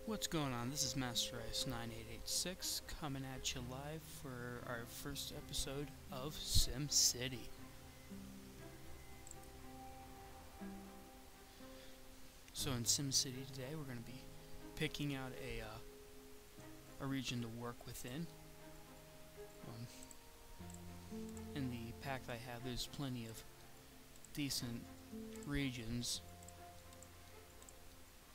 What's going on? This is Master Ice 9886 coming at you live for our first episode of SimCity. So in SimCity today, we're going to be picking out a region to work within. In the pack I have, there's plenty of decent regions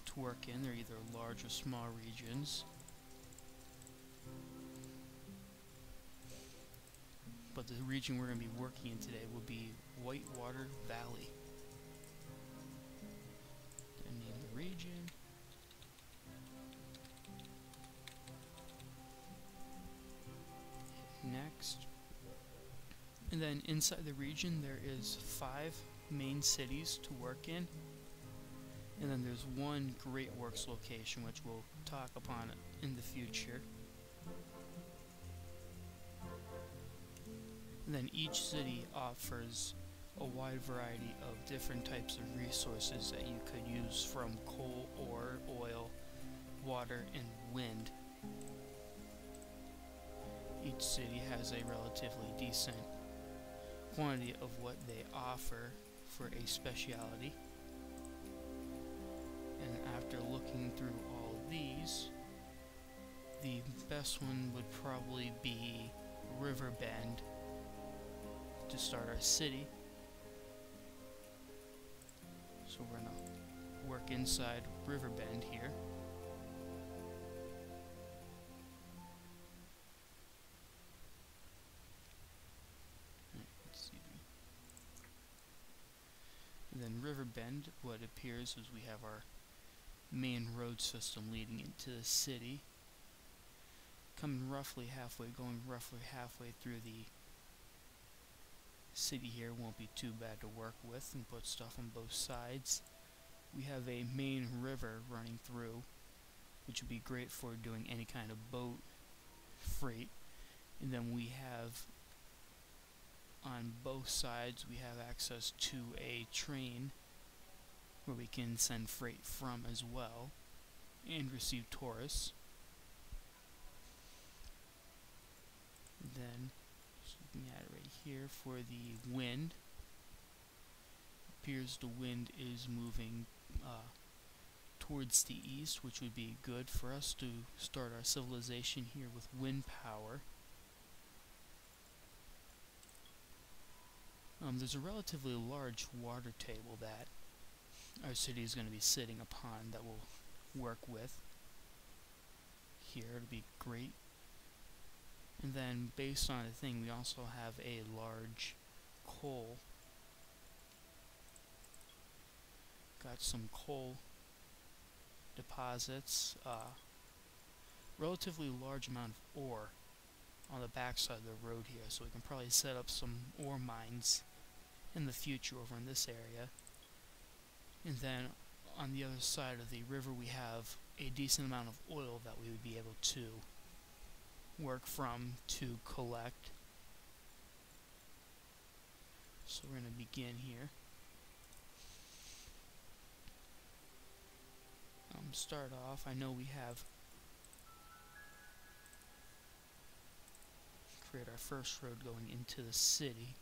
to work in. They're either large or small regions. But the region we're going to be working in today will be Whitewater Valley. And name the region. Hit next. And then inside the region there is 5 main cities to work in. And then there's one Great Works location which we'll talk upon in the future. And then each city offers a wide variety of different types of resources that you could use, from coal, ore, oil, water, and wind. Each city has a relatively decent quantity of what they offer for a specialty. And after looking through all of these, the best one would probably be Riverbend to start our city. So we're going to work inside Riverbend here. Let's see. And then Riverbend, what appears is we have our main road system leading into the city, going roughly halfway through the city here. Won't be too bad to work with and put stuff on both sides. We have a main river running through, which would be great for doing any kind of boat freight. And then we have on both sides we have access to a train where we can send freight from as well and receive tourists. And then just looking at it right here for the wind, it appears the wind is moving towards the east, which would be good for us to start our civilization here with wind power. There's a relatively large water table that our city is going to be sitting upon that we'll work with here. It'll be great. And then based on the thing, we also have a large coal. Got some coal deposits, relatively large amount of ore on the backside of the road here, so we can probably set up some ore mines in the future over in this area. And then on the other side of the river we have a decent amount of oil that we would be able to work from to collect. So we're going to begin here. Start off, I know we have create our first road going into the city.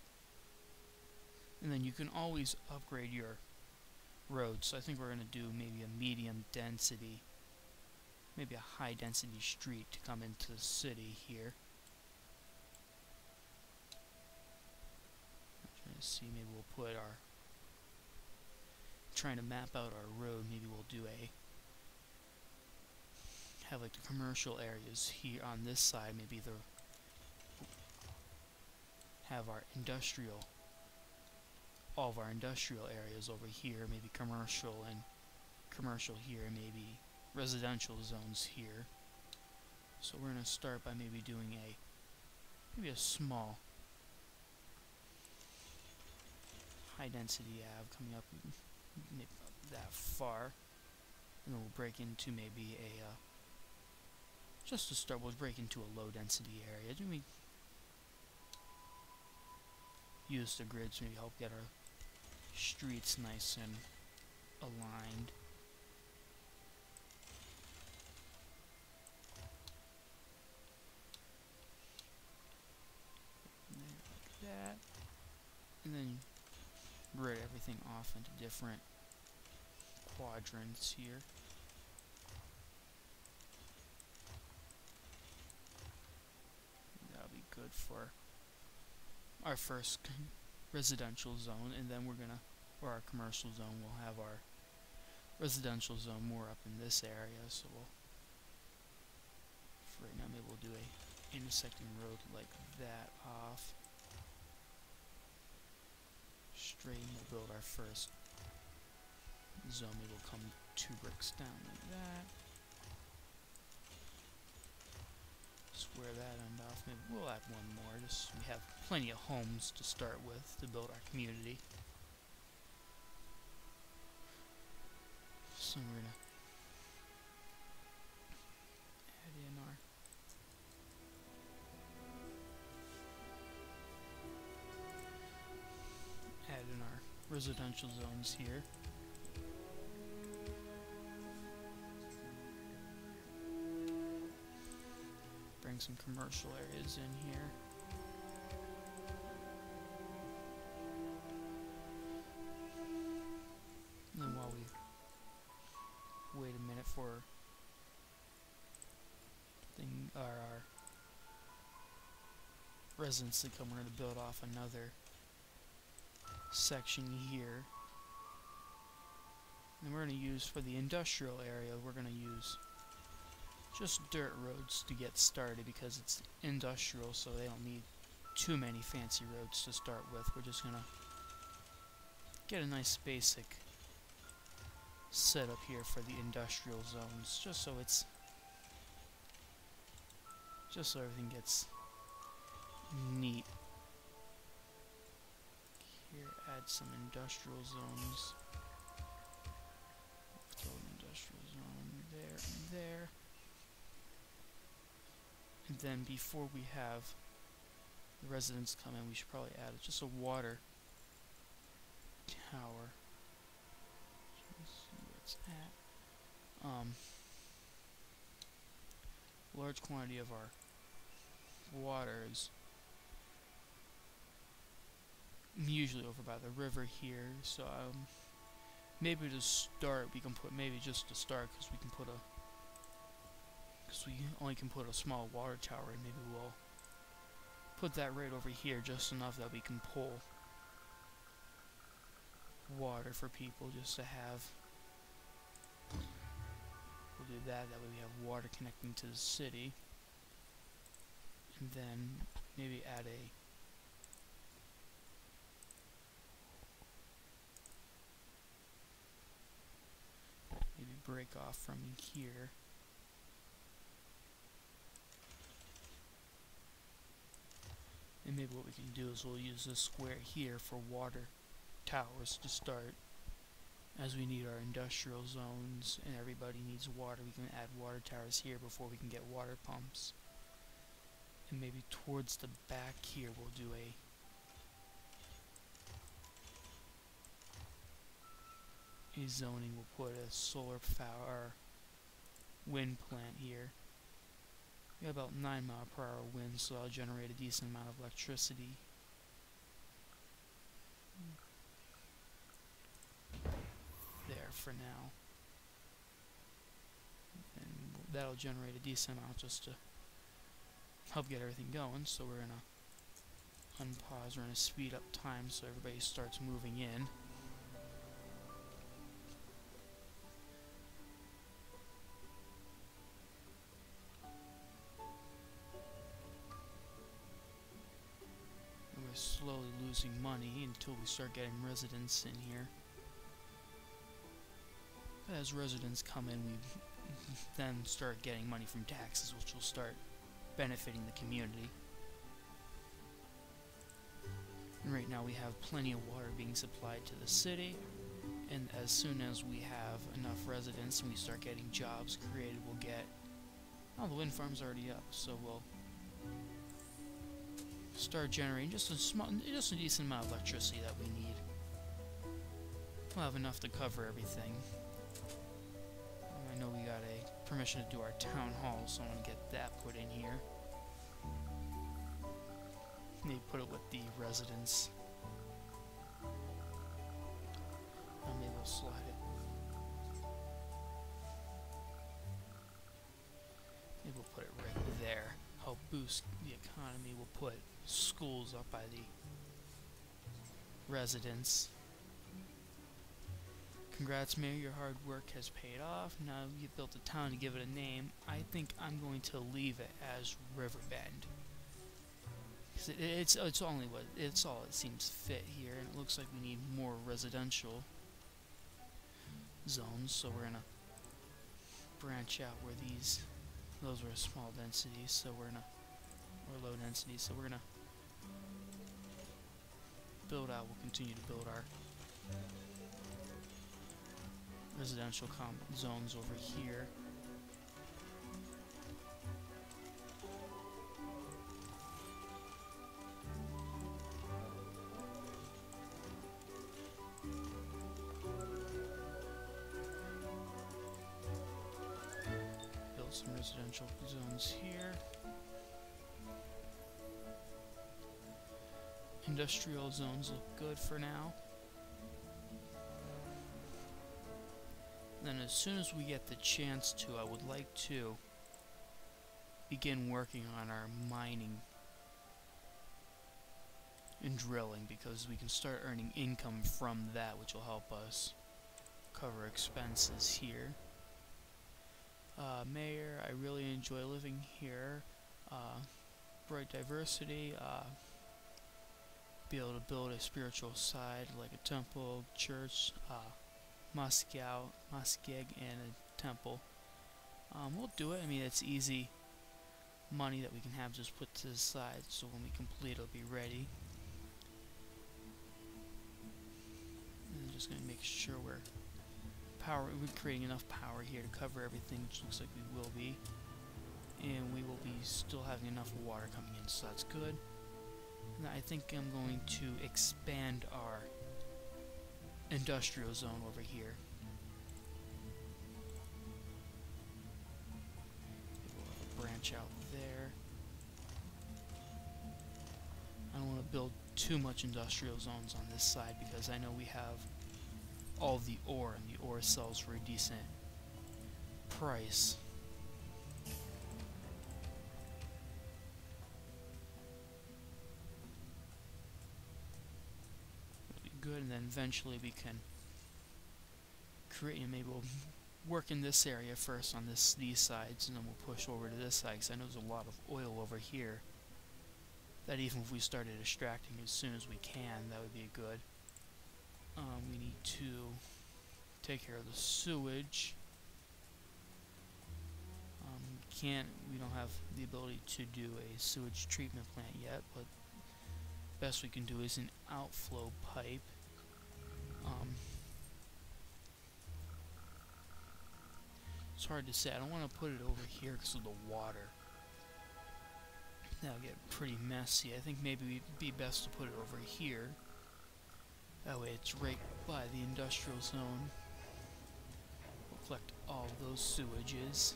And then you can always upgrade your roads. So I think we're going to do maybe a medium density, maybe a high density street to come into the city here. I'm trying to see, maybe we'll put our, trying to map out our road, maybe we'll do have like the commercial areas here on this side, maybe have our industrial, all of our industrial areas over here, maybe commercial and commercial here, maybe residential zones here. So we're going to start by maybe doing maybe a small high density ave coming up maybe that far, and then we'll break into maybe just to start, we'll break into a low density area. Then we use the grids to maybe help get our streets nice and aligned. everything off into different quadrants here. That'll be good for our first residential zone, and then we're gonna, or our commercial zone, we'll have our residential zone more up in this area, so we'll, for right now, maybe we'll do a intersecting road like that off. Straight, and we'll build our first zone. Maybe we'll come 2 bricks down like that. Square that end off. Maybe we'll add one more, just so we have plenty of homes to start with to build our community. So we're gonna add in our residential zones here. Bring some commercial areas in here. And then while we wait a minute for our residents to come, we're going to build off another section here. And we're going to use, for the industrial area, we're going to use just dirt roads to get started because it's industrial, so they don't need too many fancy roads to start with. We're just going to get a nice basic setup here for the industrial zones, just so everything gets neat. Here, add some industrial zones. Throw an industrial zone there and there. And then before we have the residents come in, we should probably add just a water tower. Let's see where it's at. Large quantity of our water is usually over by the river here, so maybe to start we can put, maybe just to start, because we only can put a small water tower in, maybe we'll put that right over here, just enough that we can pull water for people just to have. We'll do that way we have water connecting to the city. And then maybe add maybe break off from here. And maybe what we can do is we'll use this square here for water towers to start. As we need our industrial zones and everybody needs water, we can add water towers here before we can get water pumps. And maybe towards the back here we'll do a zoning. We'll put a solar power wind plant here. We have about 9 mile/hour winds, so that'll generate a decent amount of electricity. There for now. And that'll generate a decent amount just to help get everything going. So we're gonna unpause, we're gonna speed up time so everybody starts moving in. We're slowly losing money until we start getting residents in here. As residents come in, we then start getting money from taxes, which will start benefiting the community. And right now we have plenty of water being supplied to the city, and as soon as we have enough residents and we start getting jobs created, we'll get... Oh, the wind farm's already up, so we'll start generating just a decent amount of electricity that we need. We'll have enough to cover everything. I know we got a permission to do our town hall, so I'm going to get that put in here. Maybe put it with the residents we'll slide it. Maybe we'll put it right there. Help boost the economy. We'll put schools up by the residents. Congrats, Mayor, your hard work has paid off. Now you've built a town to give it a name. I think I'm going to leave it as Riverbend. Cause it's all it seems fit here, and it looks like we need more residential zones, so we're gonna branch out where those were small densities, so or low densities, so we're gonna build out. We'll continue to build our residential zones over here. Build some residential zones here. Industrial zones look good for now. Then as soon as we get the chance to, I would like to begin working on our mining and drilling, because we can start earning income from that, which will help us cover expenses here. Mayor, I really enjoy living here. Bright diversity. Be able to build a spiritual side like a temple, church, mosque, and a temple. We'll do it. I mean, it's easy money that we can have just put to the side, so when we complete, it'll be ready. And just gonna make sure we're creating enough power here to cover everything, which looks like we will be, and we will be still having enough water coming in, so that's good. And I think I'm going to expand our industrial zone over here. We'll have a branch out there. I don't want to build too much industrial zones on this side, because I know we have all the ore, and the ore sells for a decent price. Good, and then eventually we can create, and maybe we'll work in this area first on these sides, and then we'll push over to this side, because I know there's a lot of oil over here that even if we started extracting as soon as we can, that would be good. We need to take care of the sewage. We don't have the ability to do a sewage treatment plant yet, but best we can do is an outflow pipe. It's hard to say. I don't want to put it over here because of the water. That'll get pretty messy. I think maybe it'd be best to put it over here. That way it's right by the industrial zone. We'll collect all of those sewages.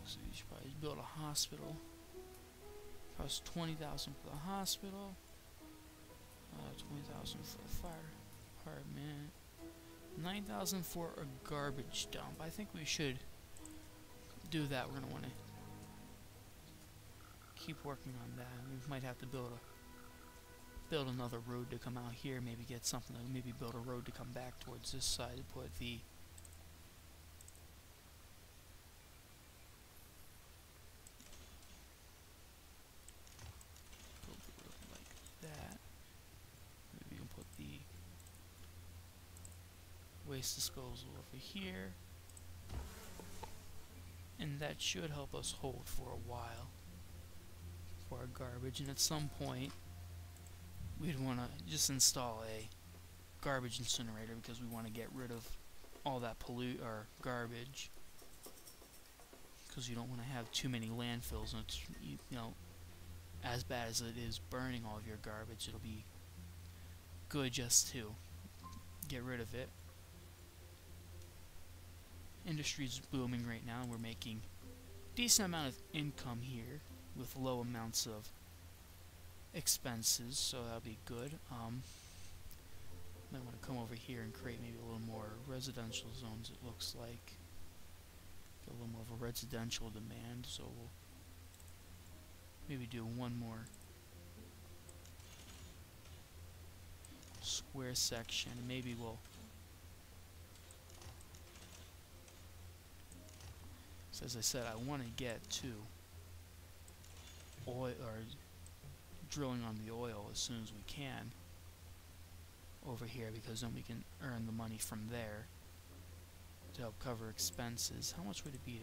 So you should probably build a hospital. Costs $20,000 for the hospital. 20,000 for the fire department. 9,000 for a garbage dump. I think we should do that. We're gonna want to keep working on that. We might have to build another road to come out here. Maybe get something. Maybe build a road to come back towards this side to put the waste disposal over here, and that should help us hold for a while for our garbage. And at some point we'd want to just install a garbage incinerator, because we want to get rid of all that garbage, because you don't want to have too many landfills, and it's, you know, as bad as it is burning all of your garbage, it'll be good just to get rid of it. Industry's booming right now, and we're making a decent amount of income here. with low amounts of expenses, so that'll be good. Might want to come over here and create maybe a little more residential zones, it looks like. Get a little more of a residential demand, so we'll maybe do one more square section, and maybe we'll, so as I said, I want to get to oil, or drilling on the oil as soon as we can over here, because then we can earn the money from there to help cover expenses. How much would it be to,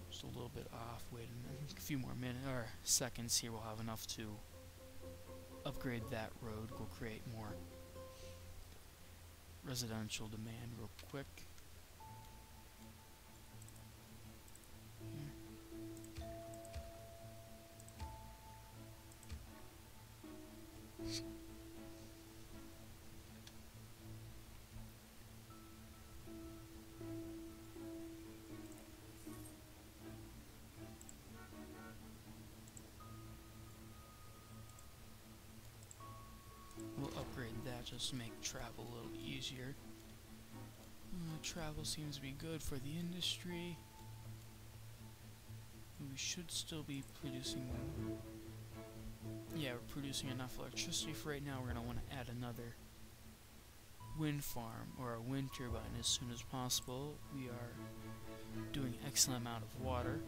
just a little bit off, wait a minute, a few more minutes or seconds here, we'll have enough to upgrade that road. Go create more residential demand real quick. We'll upgrade that just to make travel a little easier. Travel seems to be good for the industry. We should still be producing, yeah, we're producing enough electricity for right now. We're going to want to add another wind farm or a wind turbine as soon as possible. We are doing an excellent amount of water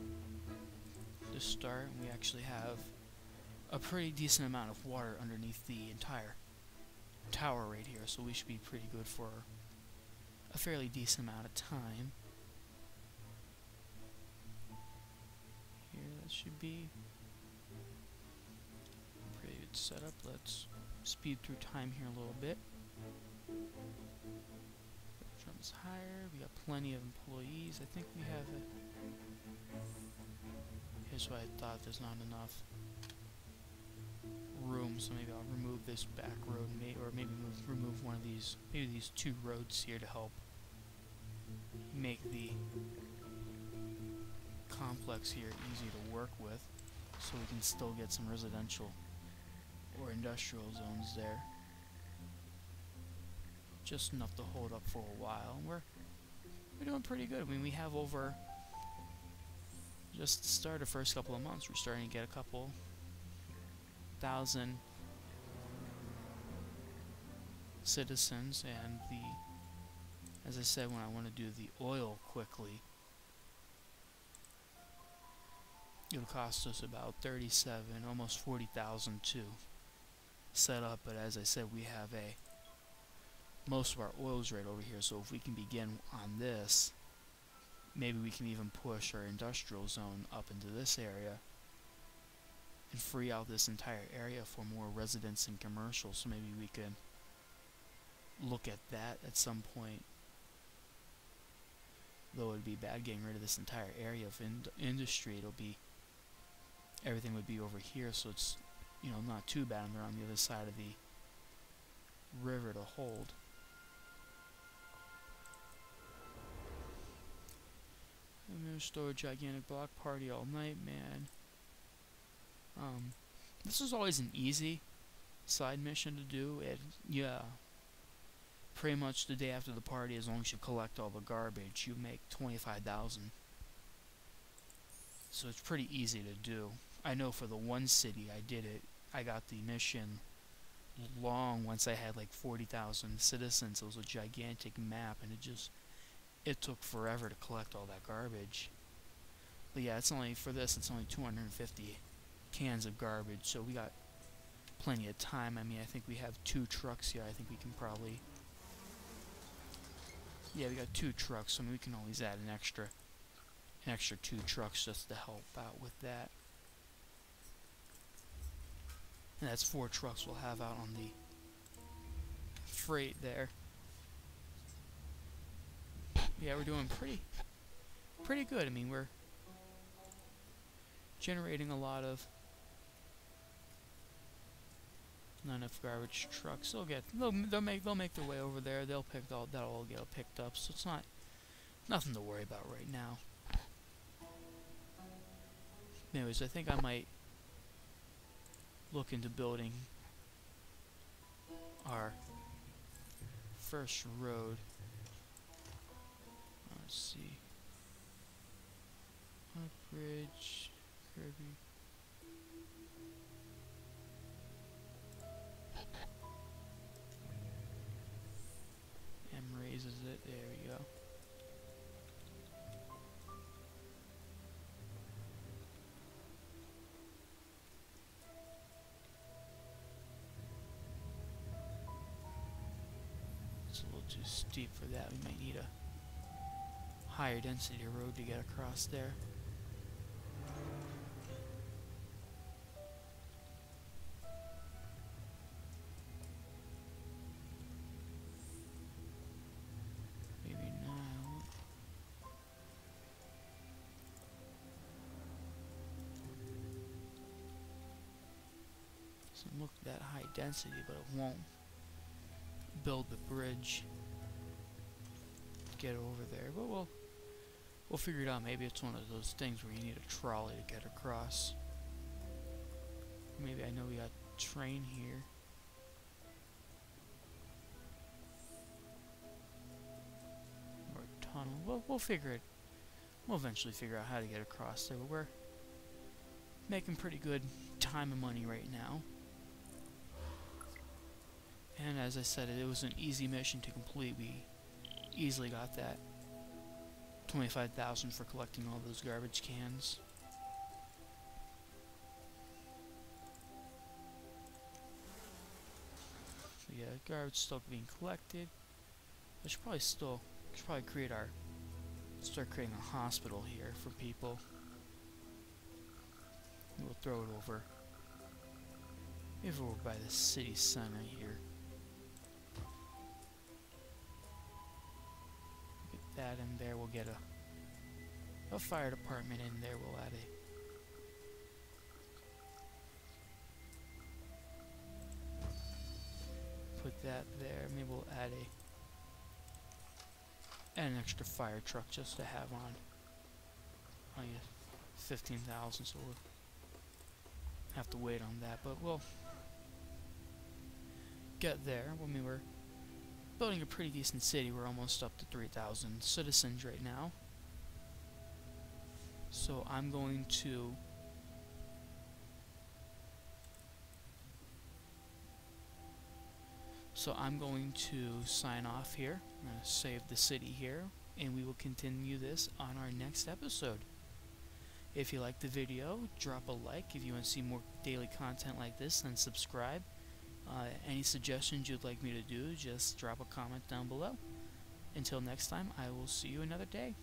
to start, and we actually have a pretty decent amount of water underneath the entire tower right here, so we should be pretty good for a fairly decent amount of time. Here, that should be pretty good setup. Let's speed through time here a little bit. Jumps higher. We got plenty of employees. I think we have a. Here's why I thought there's not enough room, so maybe I'll remove this back road, or maybe remove one of these, maybe these two roads here to help make the complex here easy to work with, so we can still get some residential or industrial zones there. Just enough to hold up for a while. We're doing pretty good. I mean, we have over, just to start the first couple of months, we're starting to get a couple thousand citizens, and as I said, when I want to do the oil quickly, it'll cost us about 37, almost 40,000 to set up, but as I said, we have most of our oil's right over here, so if we can begin on this, maybe we can even push our industrial zone up into this area and free out this entire area for more residents and commercial. So maybe we could look at that at some point, though it would be bad getting rid of this entire area of industry. Everything would be over here, so it's, not too bad, and they're on the other side of the river to hold. I'm gonna store a gigantic block party all night, man. This is always an easy side mission to do. Yeah, pretty much the day after the party, as long as you collect all the garbage, you make 25,000. So it's pretty easy to do. I know for the one city I did it, I got the mission long once I had like 40,000 citizens. It was a gigantic map, and it took forever to collect all that garbage. But yeah, it's only 250 cans of garbage, so we got plenty of time. I mean, I think we have 2 trucks here. I think we can probably, yeah, we got 2 trucks, so I mean, we can always add an extra 2 trucks just to help out with that. And that's 4 trucks we'll have out on the freight there. Yeah, we're doing pretty good. I mean, we're generating a lot of, not enough garbage trucks. They'll make their way over there. That'll all get picked up. So it's nothing to worry about right now. Anyways, I think I might look into building our first road. Let's see. Bridge, Kirby. M raises it. There we go. It's a little too steep for that. We might need a higher density road to get across there. Maybe not. Doesn't look that high density, but it won't build the bridge to get over there. But we'll figure it out. Maybe it's one of those things where you need a trolley to get across. Maybe I know we got a train here. Or a tunnel. We'll figure it. We'll eventually figure out how to get across there. But we're making pretty good time and money right now. And as I said, it was an easy mission to complete. We easily got that 25,000 for collecting all those garbage cans. So yeah, garbage still being collected. I should probably start creating a hospital here for people. We'll throw it over. Maybe over by the city center here. Get that in there. We'll get a fire department in there. We'll add put that there. Maybe we'll add an extra fire truck just to have on. Oh yeah, 15,000. So we'll have to wait on that, but we'll get there. I mean, we're building a pretty decent city. We're almost up to 3,000 citizens right now. So I'm going to sign off here. I'm going to save the city here, and we will continue this on our next episode. If you liked the video, drop a like. If you want to see more daily content like this, then subscribe. Any suggestions you'd like me to do, just drop a comment down below. Until next time, I will see you another day.